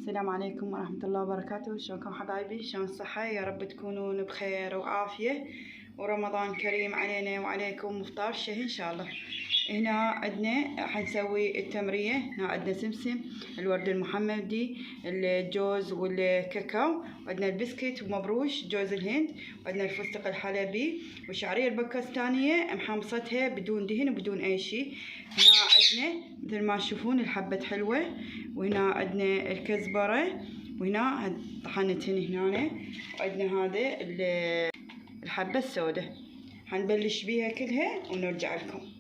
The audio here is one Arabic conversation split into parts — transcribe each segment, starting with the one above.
السلام عليكم ورحمة الله وبركاته. شلونكم حبايبي؟ شلون الصحة؟ يا رب تكونون بخير وعافية، ورمضان كريم علينا وعليكم، وفطار شهي إن شاء الله. هنا عندنا حنسوي التمرية. هنا عندنا سمسم، الورد المحمدي، الجوز والكاكاو، وعندنا البسكت ومبروش جوز الهند، وعندنا الفستق الحلبي والشعرية الباكستانية محمصتها بدون دهن وبدون أي شيء. هنا عندنا مثل ما تشوفون الحبة حلوة، وهنا عندنا الكزبرة، وهنا طحنتهن هنا، وعندنا هذا الحبة السوداء. حنبلش بيها كلها ونرجع لكم.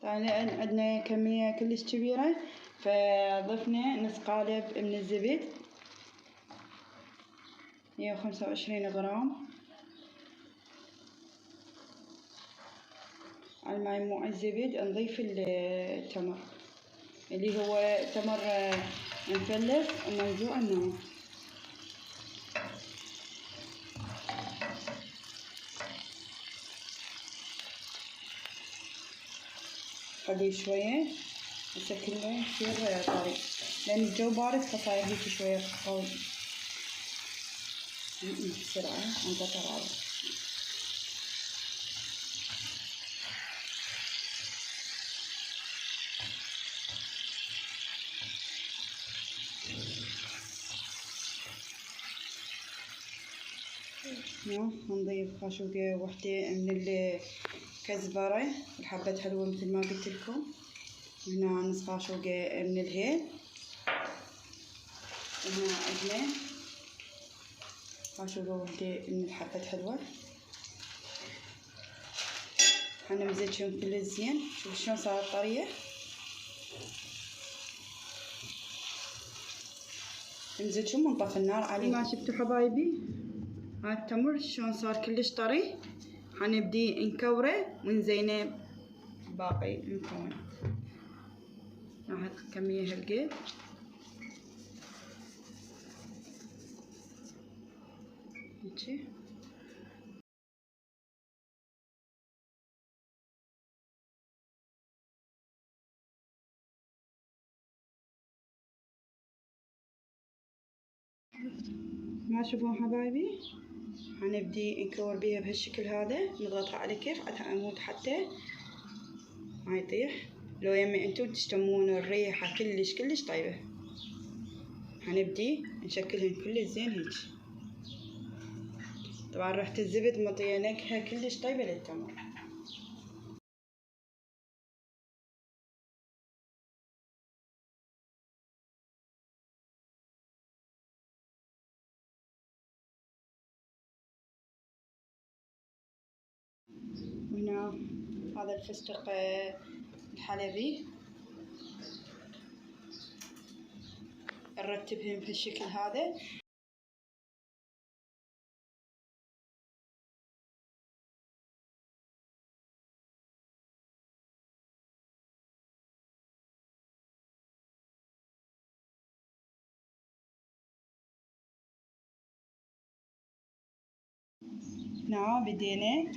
طبعا عندنا كمية كلش كبيرة، فضفنا نص قالب من الزبد 125 غرام على مجموع الزبد. نضيف التمر اللي هو تمر مفلس ومنزوع النوى. خليه شوية هسه كله يصير طري، لأن الجو بارد فصاير هيك شوية قوي. بسرعة انقطع هذا. نضيف خاشوقة وحدة من الكزبرة الحبة حلوة مثل ما قلت لكم. هنا نص خاشوقة من الهيل، وهنا عندنا خاشوقة وحدة من الحبة حلوة. حنمزجهم كل زين. شوف شلون صارت طرية. نمزجهم ونطفي النار عليه. ما شفتوا حبايبي هذا التمر شلون صار كلش طري؟ حنبدي نكوره ونزينه باقي المكونات. ناخذ كمية هالقد. هيجي ما تشوفون حبايبي؟ حنبدي نكور بيها بهالشكل هذا، نضغطها على كيف عمود حتى ما يطيح. لو يمي انتم تشتمون الريحة كلش طيبة. حنبدي نشكلهن كل زين هيك. طبعا ريحة الزبد مطية نكهة كلش طيبة للتمر. وهنا هذا الفستق الحلبي نرتبهم بهالشكل هذا. هنا بدينا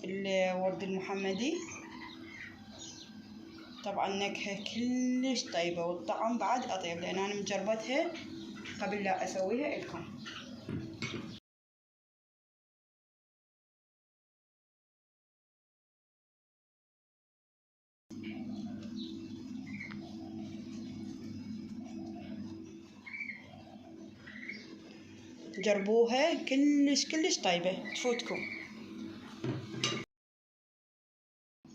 الورد المحمدي. طبعا نكهة كلش طيبة والطعم بعد أطيب، لأن أنا مجربتها قبل لا أسويها لكم. جربوها كلش طيبة تفوتكم.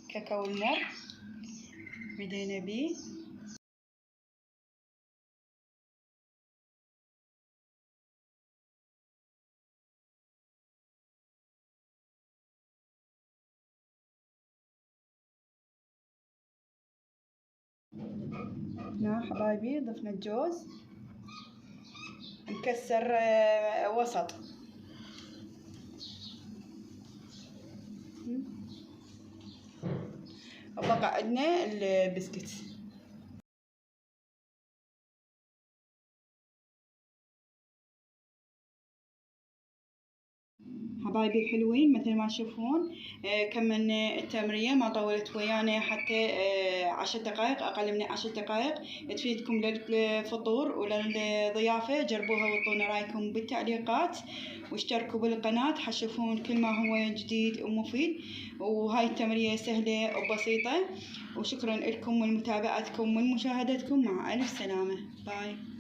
كاكاو المر بدينا بيه. هنا حبايبي ضفنا الجوز مكسر وسط. وبقى عندنا البسكت. حبايبي الحلوين مثل ما تشوفون كملنا التمرية، ما طولت ويانا حتى 10 دقائق، أقل من 10 دقائق. تفيدكم للفطور وللضيافة، جربوها وعطونا رأيكم بالتعليقات، واشتركوا بالقناة حتشوفون كل ما هو جديد ومفيد. وهاي التمرية سهلة وبسيطة، وشكرا لكم ولمتابعتكم ومشاهدتكم. مع ألف سلامة. باي.